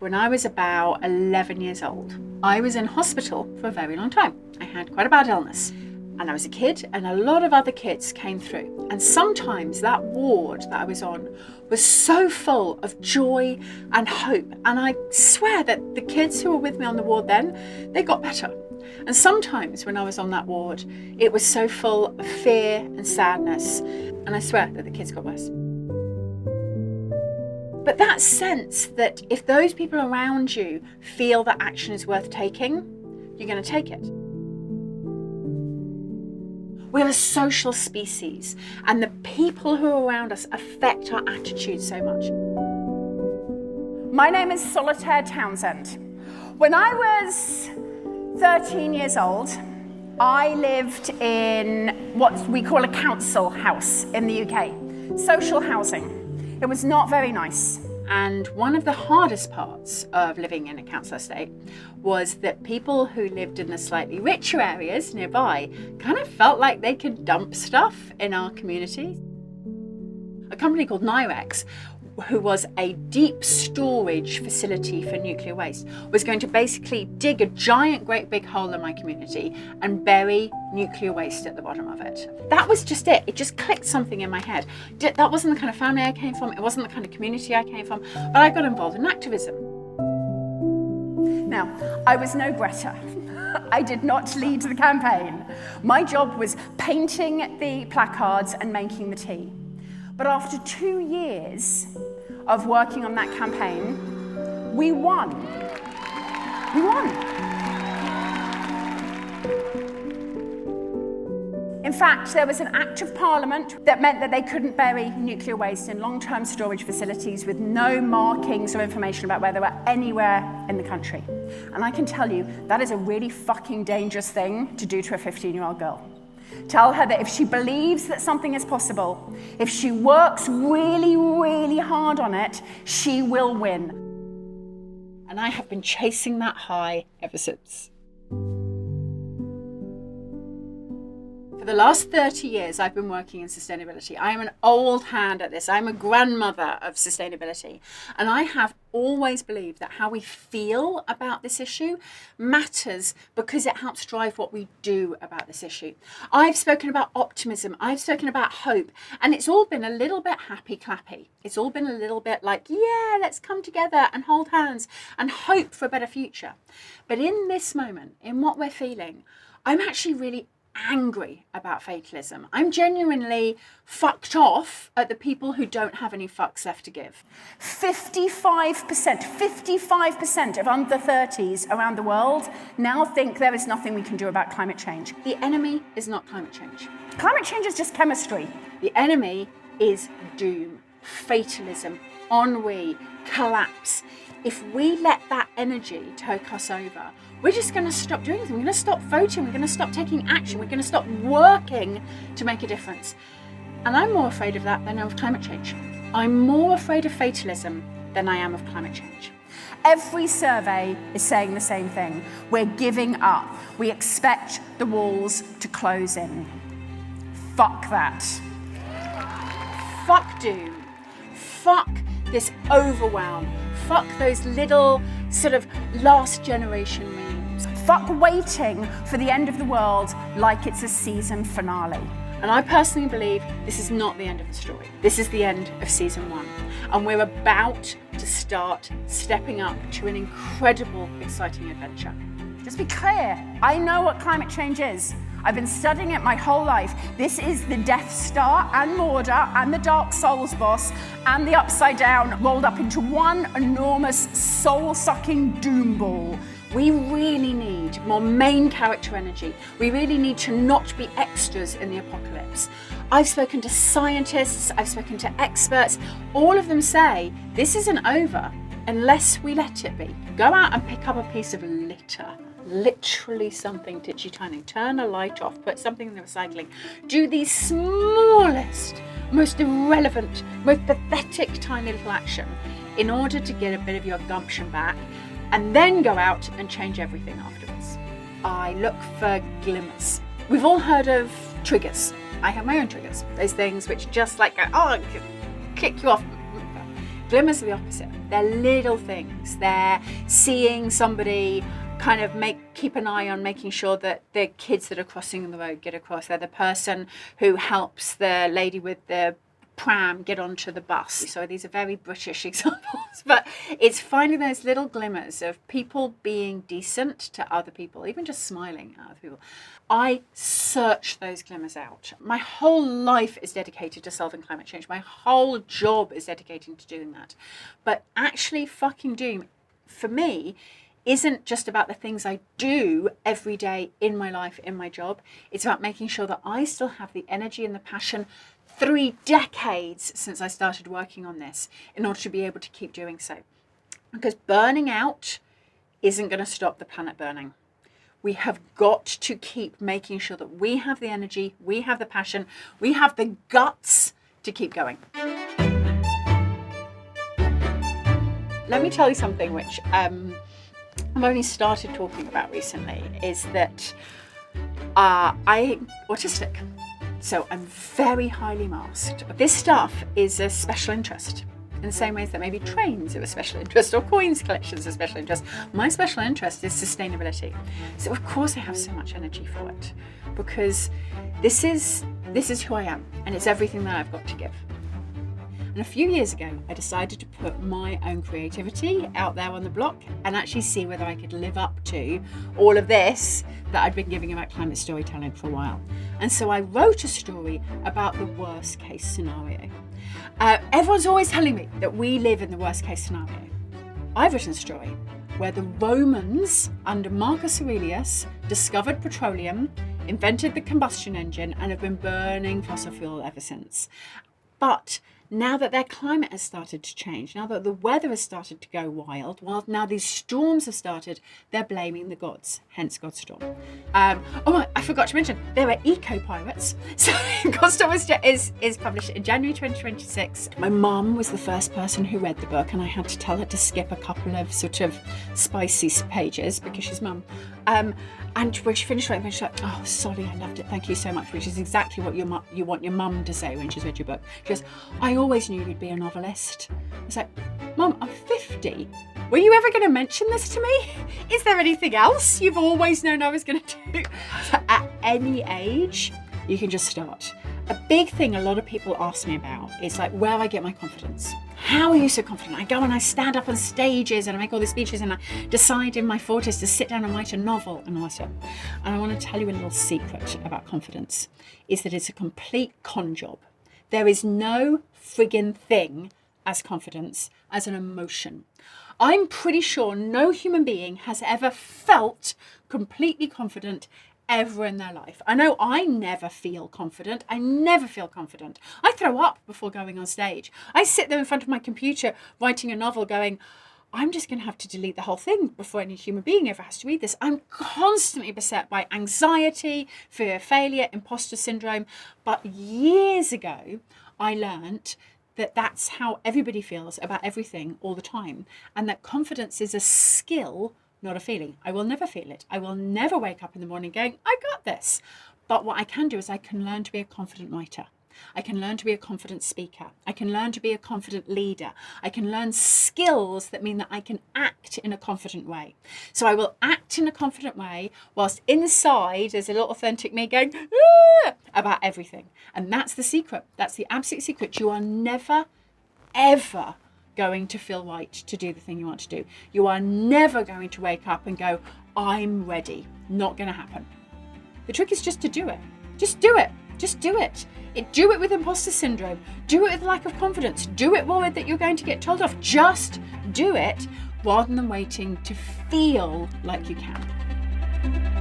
when I was about 11 years old. I was in hospital for a very long time. I had quite a bad illness. And I was a kid, and a lot of other kids came through. And sometimes that ward that I was on was so full of joy and hope. And I swear that the kids who were with me on the ward then, they got better. And sometimes when I was on that ward, it was so full of fear and sadness. And I swear that the kids got worse. But that sense that if those people around you feel that action is worth taking, you're going to take it. We're a social species, and the people who are around us affect our attitude so much. My name is Solitaire Townsend. When I was 13 years old, I lived in what we call a council house in the UK, social housing. It was not very nice. And one of the hardest parts of living in a council estate was that people who lived in the slightly richer areas nearby kind of felt like they could dump stuff in our community. A company called Nirex, who was a deep storage facility for nuclear waste, was going to basically dig a giant, great big hole in my community and bury nuclear waste at the bottom of it. That was just it. It just clicked something in my head. That wasn't the kind of family I came from. It wasn't the kind of community I came from. But I got involved in activism. Now, I was no Greta. I did not lead the campaign. My job was painting the placards and making the tea. But after 2 years of working on that campaign, we won. We won. In fact, there was an act of parliament that meant that they couldn't bury nuclear waste in long-term storage facilities with no markings or information about where they were anywhere in the country. And I can tell you, that is a really fucking dangerous thing to do to a 15-year-old girl. Tell her that if she believes that something is possible, if she works really, really hard on it, she will win. And I have been chasing that high ever since. For the last 30 years, I've been working in sustainability. I am an old hand at this. I'm a grandmother of sustainability. And I have always believed that how we feel about this issue matters because it helps drive what we do about this issue. I've spoken about optimism. I've spoken about hope. And it's all been a little bit happy-clappy. It's all been a little bit like, yeah, let's come together and hold hands and hope for a better future. But in this moment, in what we're feeling, I'm actually really angry about fatalism. I'm genuinely fucked off at the people who don't have any fucks left to give. 55% of under 30s around the world now think there is nothing we can do about climate change. The enemy is not climate change. Climate change is just chemistry. The enemy is doom, fatalism, ennui, collapse. If we let that energy take us over, we're just going to stop doing anything. We're going to stop voting. We're going to stop taking action. We're going to stop working to make a difference. And I'm more afraid of that than I am of climate change. I'm more afraid of fatalism than I am of climate change. Every survey is saying the same thing. We're giving up. We expect the walls to close in. Fuck that. Fuck doom. Fuck this overwhelm. Fuck those little sort of last generation memes. Fuck waiting for the end of the world like it's a season finale. And I personally believe this is not the end of the story. This is the end of season 1. And we're about to start stepping up to an incredible, exciting adventure. Just be clear, I know what climate change is. I've been studying it my whole life. This is the Death Star and Mordor and the Dark Souls boss and the Upside Down rolled up into one enormous soul-sucking doom ball. We really need more main character energy. We really need to not be extras in the apocalypse. I've spoken to scientists, I've spoken to experts. All of them say this isn't over unless we let it be. Go out and pick up a piece of litter. Literally something titchy tiny. Turn a light off, put something in the recycling. Do the smallest, most irrelevant, most pathetic tiny little action in order to get a bit of your gumption back, and then go out and change everything afterwards. I look for glimmers. We've all heard of triggers. I have my own triggers. Those things which just like go, oh, kick you off. glimmers are the opposite. They're little things. They're seeing somebody kind of keep an eye on making sure that the kids that are crossing the road get across. They're the person who helps the lady with the pram get onto the bus. So these are very British examples, but it's finding those little glimmers of people being decent to other people, even just smiling at other people. I search those glimmers out. My whole life is dedicated to solving climate change. My whole job is dedicated to doing that. But actually fucking doing, for me, isn't just about the things I do every day in my life, in my job. It's about making sure that I still have the energy and the passion 3 decades since I started working on this in order to be able to keep doing so. Because burning out isn't going to stop the planet burning. We have got to keep making sure that we have the energy, we have the passion, we have the guts to keep going. Let me tell you something which I've only started talking about recently, is that I'm autistic. So I'm very highly masked. This stuff is a special interest in the same ways that maybe trains are a special interest or coins collections are a special interest. My special interest is sustainability. So of course I have so much energy for it, because this is who I am, and it's everything that I've got to give. And a few years ago, I decided to put my own creativity out there on the block and actually see whether I could live up to all of this that I'd been giving about climate storytelling for a while. And so I wrote a story about the worst case scenario. Everyone's always telling me that we live in the worst case scenario. I've written a story where the Romans under Marcus Aurelius discovered petroleum, invented the combustion engine, and have been burning fossil fuel ever since. But now that their climate has started to change, now that the weather has started to go wild, while now these storms have started, they're blaming the gods, hence Godstorm. I forgot to mention, there are eco-pirates. So Godstorm is published in January 2026. My mum was the first person who read the book, and I had to tell her to skip a couple of sort of spicy pages because she's mum. And when she finished writing, she's like, "Oh, sorry, I loved it. Thank you so much," which is exactly what you want your mum to say when she's read your book. She goes, "I always knew you'd be a novelist." I was like, "Mum, I'm 50. Were you ever going to mention this to me? Is there anything else you've always known I was going to do?" So at any age, you can just start. A big thing a lot of people ask me about is like where I get my confidence. How are you so confident? I go and I stand up on stages and I make all these speeches and I decide in my 40s to sit down and write a novel and all that stuff. And I want to tell you a little secret about confidence, is that it's a complete con job. There is no friggin' thing as confidence as an emotion. I'm pretty sure no human being has ever felt completely confident ever in their life. I know I never feel confident. I never feel confident. I throw up before going on stage. I sit there in front of my computer writing a novel going, I'm just going to have to delete the whole thing before any human being ever has to read this. I'm constantly beset by anxiety, fear of failure, imposter syndrome. But years ago, I learned that that's how everybody feels about everything all the time. And that confidence is a skill, not a feeling. I will never feel it. I will never wake up in the morning going, I got this. But what I can do is I can learn to be a confident writer. I can learn to be a confident speaker. I can learn to be a confident leader. I can learn skills that mean that I can act in a confident way. So I will act in a confident way whilst inside there's a little authentic me going about everything. And that's the secret. That's the absolute secret. You are never, ever going to feel right to do the thing you want to do. You are never going to wake up and go, I'm ready. Not going to happen. The trick is just to do it. Just do it. Just do it. Do it with imposter syndrome. Do it with lack of confidence. Do it worried that you're going to get told off. Just do it rather than waiting to feel like you can.